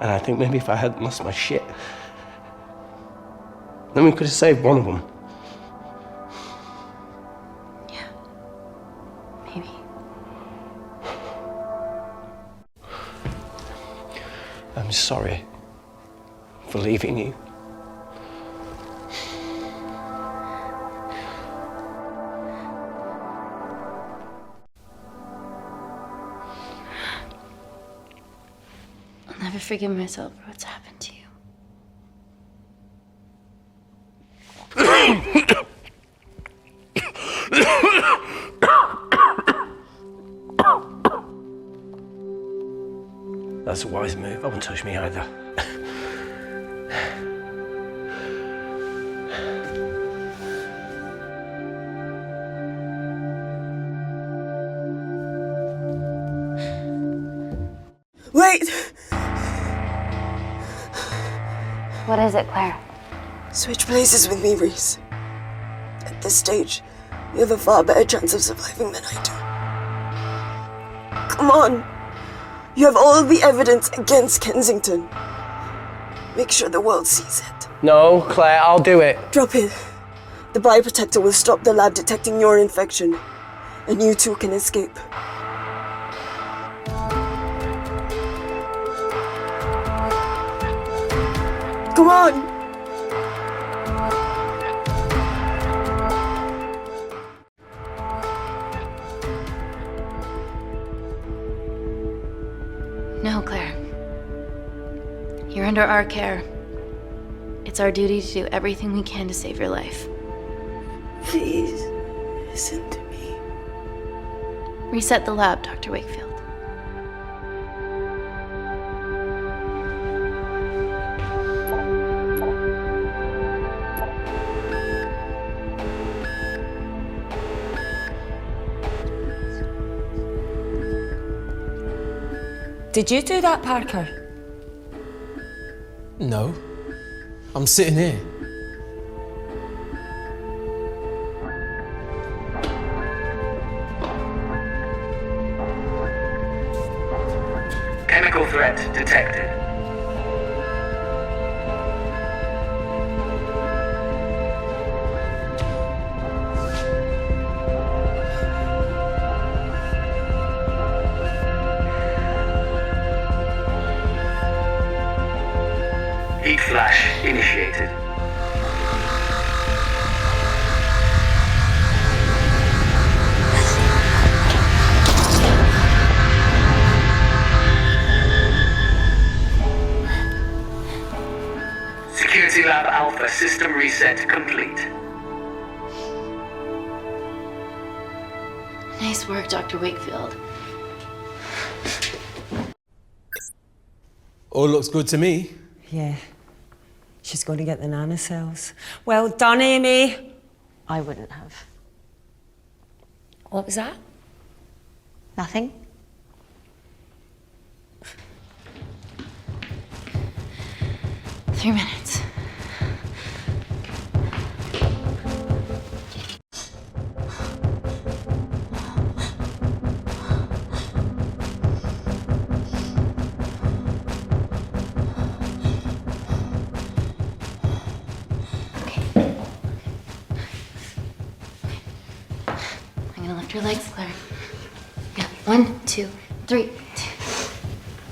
And I think maybe if I hadn't lost my shit, then we could have saved one of them. Yeah. Maybe. I'm sorry for leaving you. I'll never forgive myself for what's happened to you. That's a wise move. I won't touch me either. Wait! What is it, Claire? Switch places with me, Rees. At this stage, you have a far better chance of surviving than I do. Come on. You have all the evidence against Kensington. Make sure the world sees it. No, Claire, I'll do it. Drop it. The bioprotector will stop the lab detecting your infection, and you two can escape. Come on! No, Claire. You're under our care. It's our duty to do everything we can to save your life. Please, listen to me. Reset the lab, Dr. Wakefield. Did you do that, Parker? No. I'm sitting here. Chemical threat detected. Heat flash initiated. Security Lab Alpha system reset complete. Nice work, Dr. Wakefield. All looks good to me. Yeah. She's going to get the nanocells. Well done, Amy. I wouldn't have. What was that? Nothing? 3 minutes. I'm gonna lift your legs, Claire. Yeah, 1, 2, 3.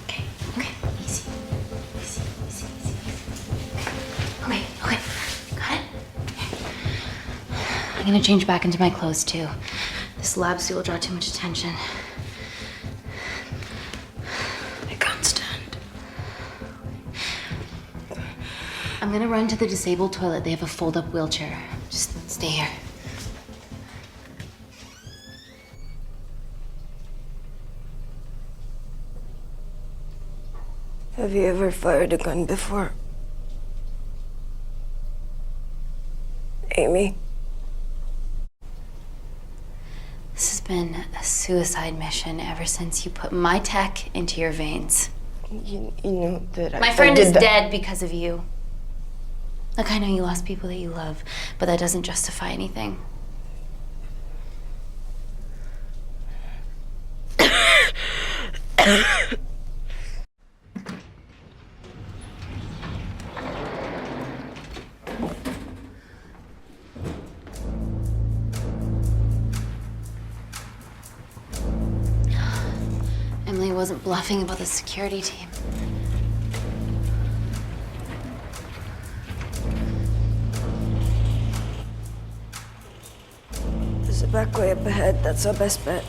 Okay, easy. Easy. Okay, got it? I'm gonna change back into my clothes too. This lab suit will draw too much attention. I can't stand. I'm gonna run to the disabled toilet. They have a fold-up wheelchair. Just stay here. Have you ever fired a gun before? Amy? This has been a suicide mission ever since you put my tech into your veins. You know that My friend is dead because of you. Look, I know you lost people that you love, but that doesn't justify anything. Emily wasn't bluffing about the security team. There's a back way up ahead. That's our best bet.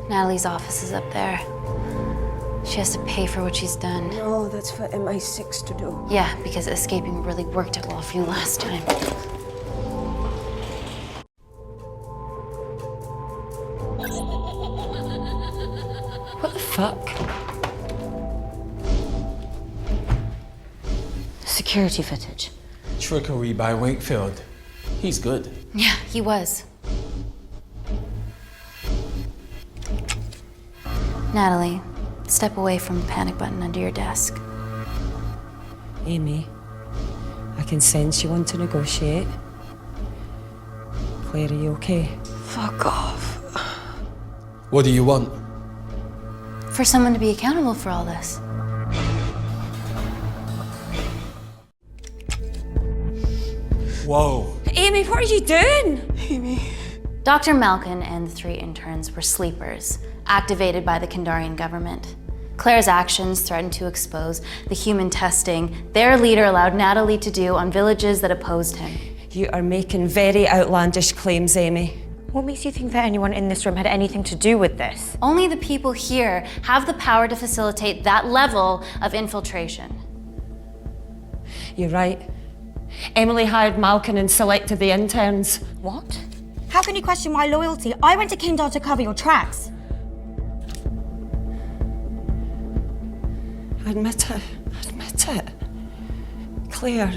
Natalie's office is up there. She has to pay for what she's done. No, that's for MI6 to do. Yeah, because escaping really worked out well for you last time. What the fuck? Security footage. Trickery by Wakefield. He's good. Yeah, he was. Natalie, step away from the panic button under your desk. Amy, I can sense you want to negotiate. Claire, are you okay? Fuck off. What do you want? For someone to be accountable for all this. Whoa. Amy, what are you doing? Amy. Dr. Malkin and the 3 interns were sleepers, activated by the Kandarian government. Claire's actions threatened to expose the human testing their leader allowed Natalie to do on villages that opposed him. You are making very outlandish claims, Amy. What makes you think that anyone in this room had anything to do with this? Only the people here have the power to facilitate that level of infiltration. You're right. Emily hired Malkin and selected the interns. What? How can you question my loyalty? I went to Kindar to cover your tracks. Admit it. Admit it. Claire,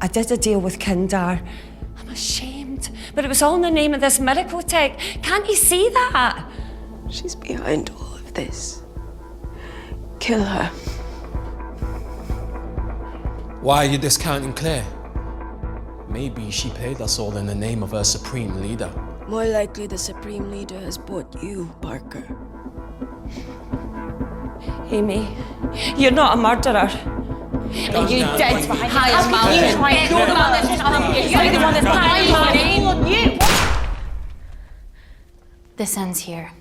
I did a deal with Kindar. I'm ashamed, but it was all in the name of this miracle tech. Can't you see that? She's behind all of this. Kill her. Why are you discounting Claire? Maybe she paid us all in the name of her supreme leader. More likely the Supreme Leader has bought you, Parker. Amy, you're not a murderer. You did hire Malkin. You're the one that's hired Malkin. This ends here.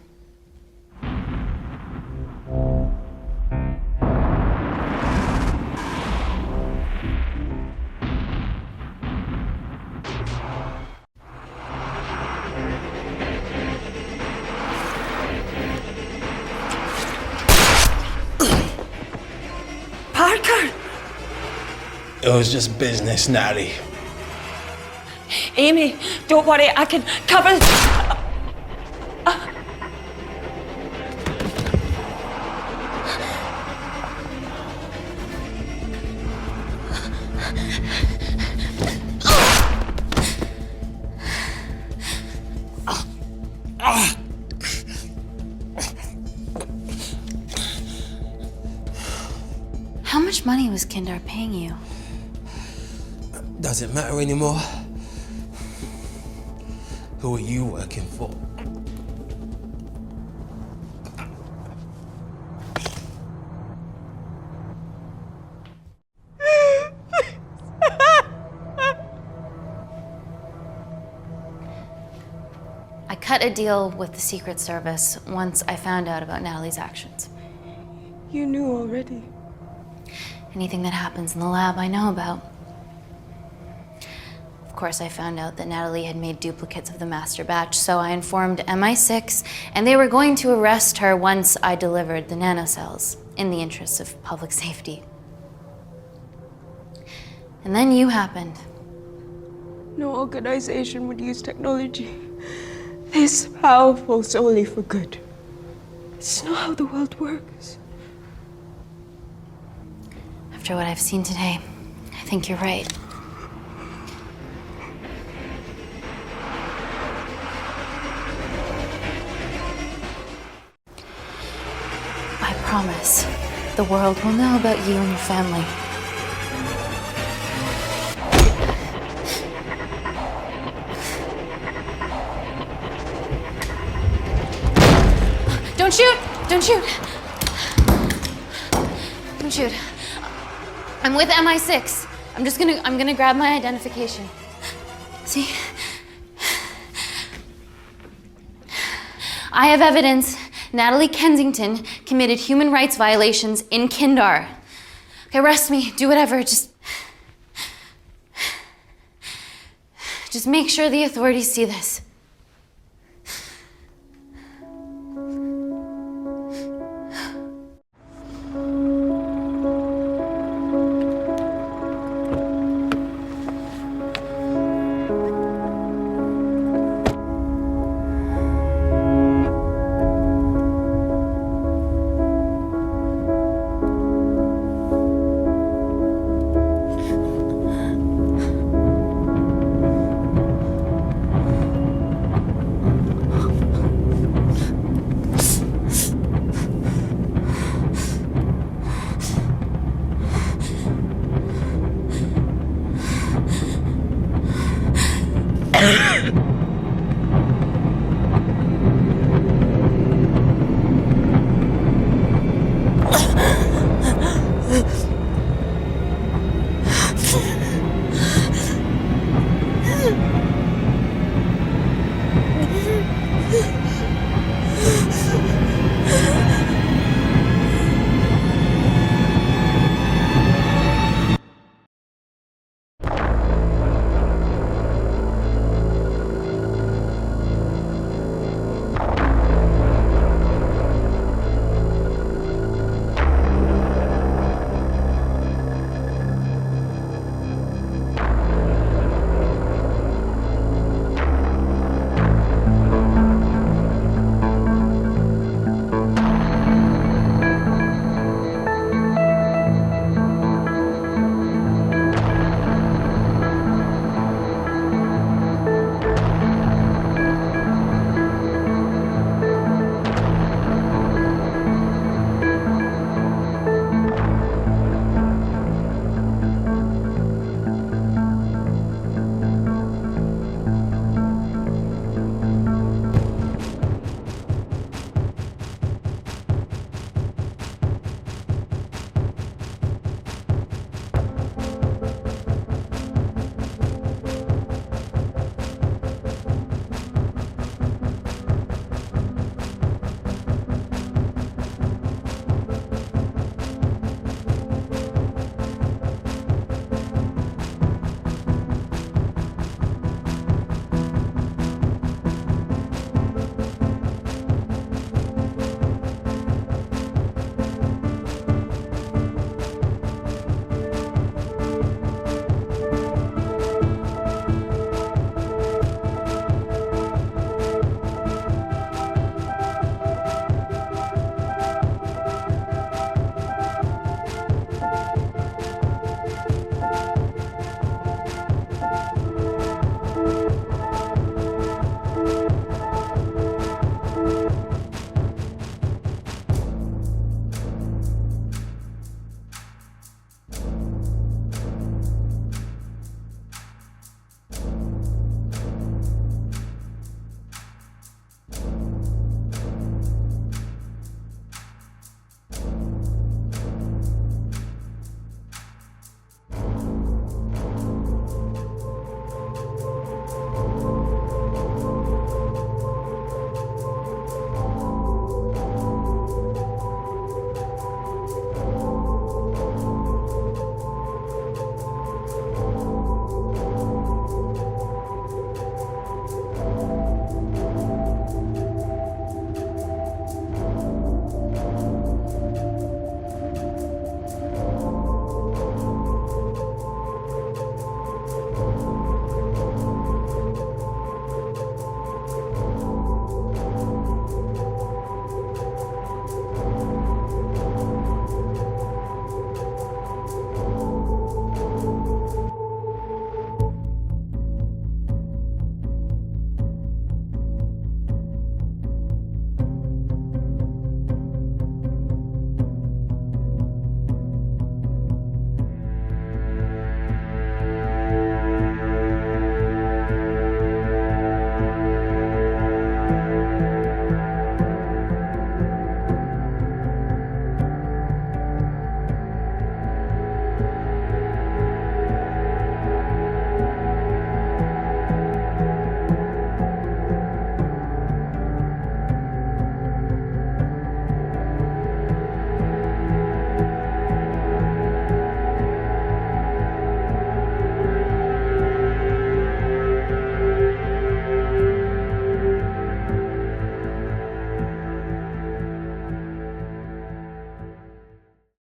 Parker! It was just business, Natty. Amy, don't worry, I can cover... How much money was Kindar paying you? Does it matter anymore? Who are you working for? I cut a deal with the Secret Service once I found out about Natalie's actions. You knew already. Anything that happens in the lab, I know about. Of course, I found out that Natalie had made duplicates of the master batch, so I informed MI6, and they were going to arrest her once I delivered the nanocells, in the interests of public safety. And then you happened. No organization would use technology this powerful solely for good. It's not how the world works. After what I've seen today, I think you're right. I promise, the world will know about you and your family. Don't shoot! Don't shoot! Don't shoot. I'm with MI6. I'm gonna grab my identification. See? I have evidence Natalie Kensington committed human rights violations in Kindar. Okay, arrest me, do whatever, just make sure the authorities see this.